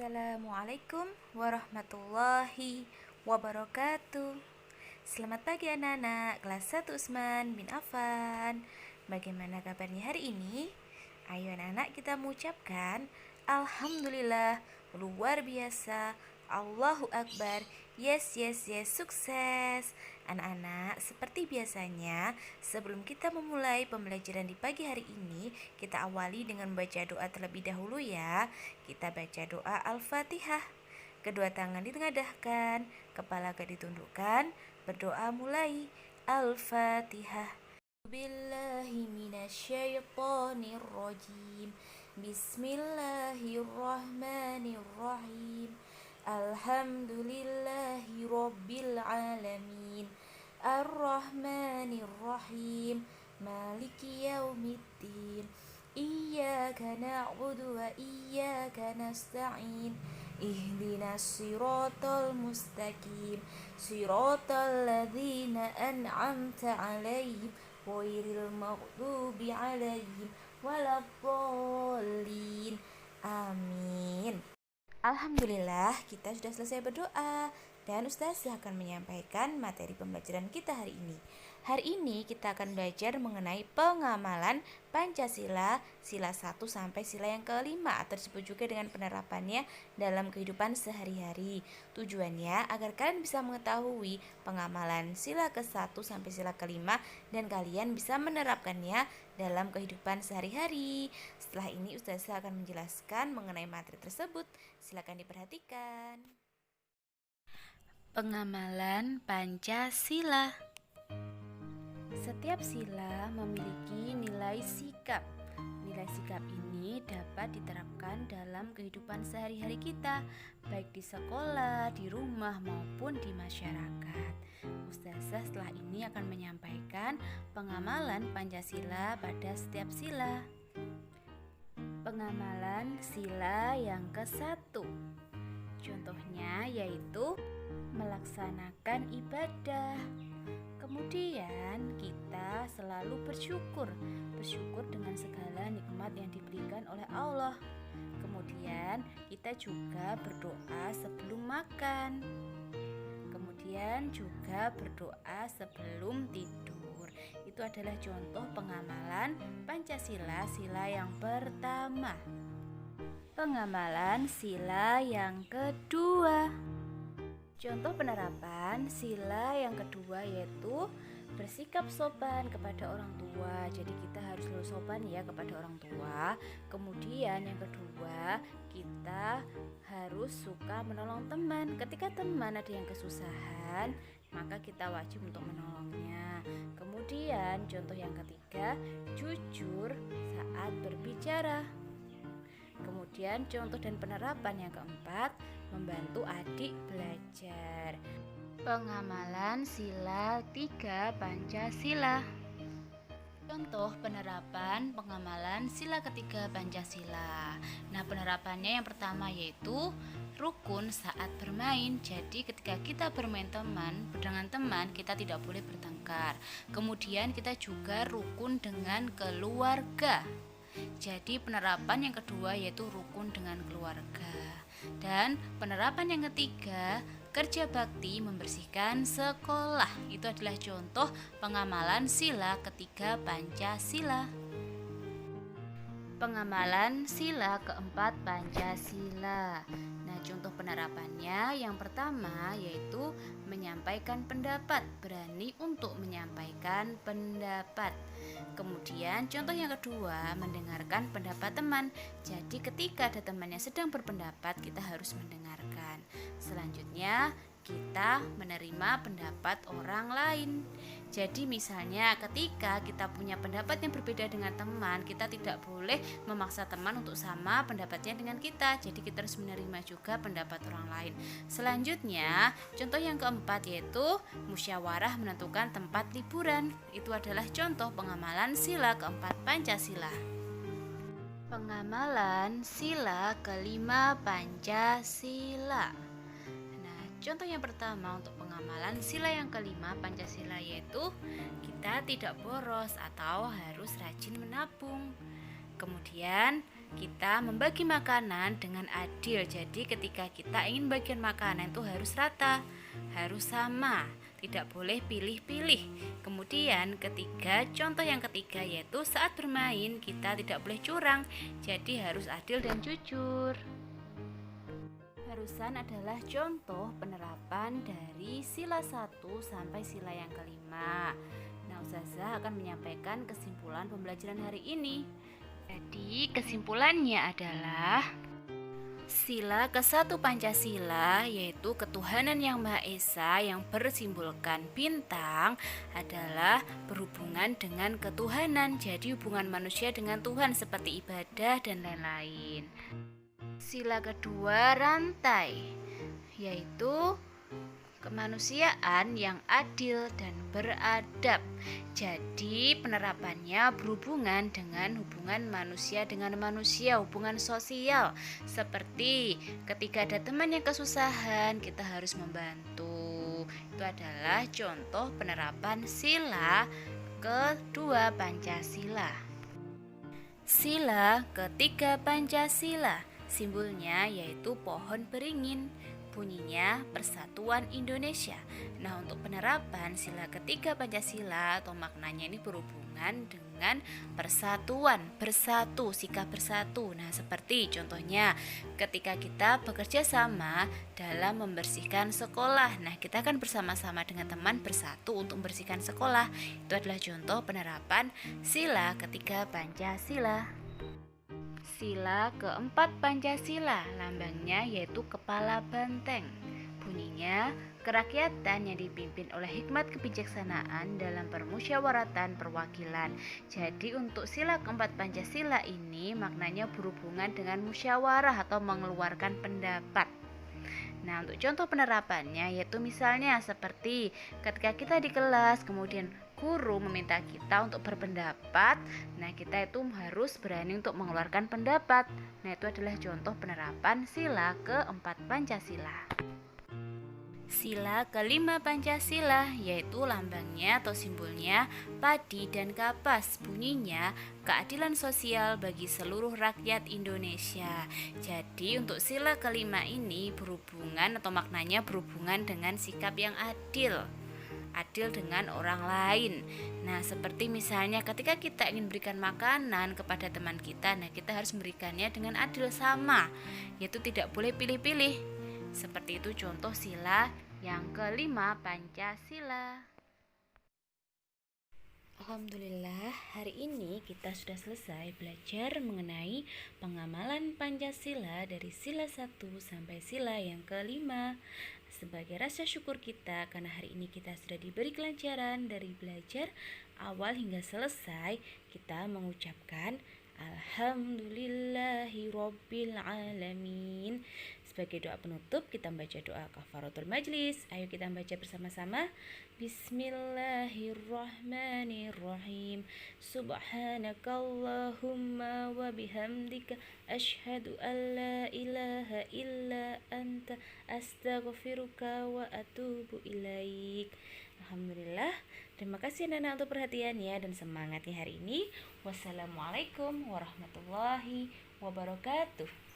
Assalamualaikum warahmatullahi wabarakatuh. Selamat pagi anak-anak kelas 1 Usman bin Affan. Bagaimana kabarnya hari ini? Ayo anak-anak kita mengucapkan Alhamdulillah, luar biasa, Allahu Akbar, yes, yes, yes, sukses. Anak-anak, seperti biasanya, sebelum kita memulai pembelajaran di pagi hari ini, kita awali dengan membaca doa terlebih dahulu ya. Kita baca doa Al-Fatihah. Kedua tangan ditengadahkan, kepala agak ditundukkan, berdoa mulai. Al-Fatihah. Billahi minasyaitonir rajim. Bismillahirrahmanirrahim. Alhamdulillahi rabbil alamin. Ar-Rahmanir-Rahim. Maliki yaumiddin. Iyyaka na'budu wa iyyaka nasta'in. Ihdinas siratal mustaqim. Siratal ladzina an'amta 'alaihim ghairil maghdubi 'alaihim waladdallin. Amin. Alhamdulillah, kita sudah selesai berdoa dan Ustazah akan menyampaikan materi pembelajaran kita hari ini. Hari ini kita akan belajar mengenai pengamalan Pancasila, sila 1 sampai sila yang kelima atau disebut juga dengan penerapannya dalam kehidupan sehari-hari. Tujuannya agar kalian bisa mengetahui pengamalan sila ke-1 sampai sila kelima dan kalian bisa menerapkannya dalam kehidupan sehari-hari. Setelah ini Ustazah akan menjelaskan mengenai materi tersebut. Silakan diperhatikan. Pengamalan Pancasila. Setiap sila memiliki nilai sikap. Nilai sikap ini dapat diterapkan dalam kehidupan sehari-hari kita, baik di sekolah, di rumah, maupun di masyarakat. Ustazah setelah ini akan menyampaikan pengamalan Pancasila pada setiap sila. Pengamalan sila yang ke-1. Contohnya yaitu melaksanakan ibadah. Kemudian kita selalu bersyukur dengan segala nikmat yang diberikan oleh Allah. Kemudian kita juga berdoa sebelum makan. Kemudian juga berdoa sebelum tidur. Itu adalah contoh pengamalan Pancasila sila yang pertama. Pengamalan sila yang kedua. Contoh penerapan sila yang kedua yaitu bersikap sopan kepada orang tua. Jadi kita harus selalu sopan ya kepada orang tua. Kemudian yang kedua, kita harus suka menolong teman. Ketika teman ada yang kesusahan, maka kita wajib untuk menolongnya. Kemudian contoh yang ketiga, jujur saat berbicara. Kemudian contoh dan penerapan yang keempat, membantu adik belajar. Pengamalan sila 3 Pancasila. Contoh penerapan pengamalan sila ketiga Pancasila. Nah, penerapannya yang pertama yaitu rukun saat bermain. Jadi ketika kita bermain dengan teman, kita tidak boleh bertengkar. Kemudian kita juga rukun dengan keluarga. Jadi penerapan yang kedua yaitu rukun dengan keluarga. Dan penerapan yang ketiga, kerja bakti membersihkan sekolah. Itu adalah contoh pengamalan sila ketiga Pancasila. Pengamalan sila keempat Pancasila. Nah, contoh penerapannya yang pertama yaitu menyampaikan pendapat, berani untuk menyampaikan pendapat. Kemudian contoh yang kedua, mendengarkan pendapat teman. Jadi ketika ada teman yang sedang berpendapat, kita harus mendengarkan. Selanjutnya, kita menerima pendapat orang lain. Jadi misalnya ketika kita punya pendapat yang berbeda dengan teman, kita tidak boleh memaksa teman untuk sama pendapatnya dengan kita. Jadi kita harus menerima juga pendapat orang lain. Selanjutnya, contoh yang keempat yaitu musyawarah menentukan tempat liburan. Itu adalah contoh pengamalan sila keempat Pancasila. Pengamalan sila kelima Pancasila. Contoh yang pertama untuk pengamalan sila yang kelima Pancasila yaitu kita tidak boros atau harus rajin menabung. Kemudian kita membagi makanan dengan adil. Jadi ketika kita ingin bagian makanan itu harus rata, harus sama, tidak boleh pilih-pilih. Kemudian contoh yang ketiga yaitu saat bermain kita tidak boleh curang. Jadi harus adil dan jujur. Barusan adalah contoh penerapan dari sila 1 sampai sila yang kelima. Nah, Ustazah akan menyampaikan kesimpulan pembelajaran hari ini. Jadi, kesimpulannya adalah sila ke-1 Pancasila yaitu ketuhanan yang Maha Esa yang bersimbolkan bintang adalah berhubungan dengan ketuhanan. Jadi hubungan manusia dengan Tuhan seperti ibadah dan lain-lain. Sila kedua rantai yaitu kemanusiaan yang adil dan beradab. Jadi penerapannya berhubungan dengan hubungan manusia dengan manusia, hubungan sosial. Seperti ketika ada teman yang kesusahan, kita harus membantu. Itu adalah contoh penerapan sila kedua Pancasila. Sila ketiga Pancasila, simbolnya yaitu pohon beringin. Bunyinya Persatuan Indonesia. Nah, untuk penerapan sila ketiga Pancasila atau maknanya ini berhubungan dengan persatuan, bersatu, sikap bersatu. Nah, seperti contohnya ketika kita bekerja sama dalam membersihkan sekolah. Nah, kita akan bersama-sama dengan teman bersatu untuk membersihkan sekolah. Itu adalah contoh penerapan sila ketiga Pancasila. Sila keempat Pancasila, lambangnya yaitu kepala banteng. Bunyinya kerakyatan yang dipimpin oleh hikmat kebijaksanaan dalam permusyawaratan perwakilan. Jadi untuk sila keempat Pancasila ini maknanya berhubungan dengan musyawarah atau mengeluarkan pendapat. Nah, untuk contoh penerapannya yaitu misalnya seperti ketika kita di kelas kemudian guru meminta kita untuk berpendapat, nah kita itu harus berani untuk mengeluarkan pendapat. Nah, itu adalah contoh penerapan sila keempat Pancasila. Sila kelima Pancasila yaitu lambangnya atau simbolnya padi dan kapas. Bunyinya keadilan sosial bagi seluruh rakyat Indonesia. Jadi untuk sila kelima ini berhubungan atau maknanya berhubungan dengan sikap yang adil dengan orang lain. Nah, seperti misalnya ketika kita ingin berikan makanan kepada teman kita, nah kita harus memberikannya dengan adil sama, yaitu tidak boleh pilih-pilih. Seperti itu contoh sila yang kelima Pancasila. Alhamdulillah, hari ini kita sudah selesai belajar mengenai pengamalan Pancasila dari sila 1 sampai sila yang kelima. Sebagai rasa syukur kita karena hari ini kita sudah diberi kelancaran dari belajar awal hingga selesai, kita mengucapkan Alhamdulillahirabbil alamin. Sebagai doa penutup kita membaca doa kafaratul majlis. Ayo kita baca bersama-sama. Bismillahirrahmanirrahim. Subhanakallahumma wa bihamdika asyhadu an la ilaha illa anta astaghfiruka wa atubu ilaik. Alhamdulillah. Terima kasih anak-anak untuk perhatiannya dan semangatnya hari ini. Wassalamualaikum warahmatullahi wabarakatuh.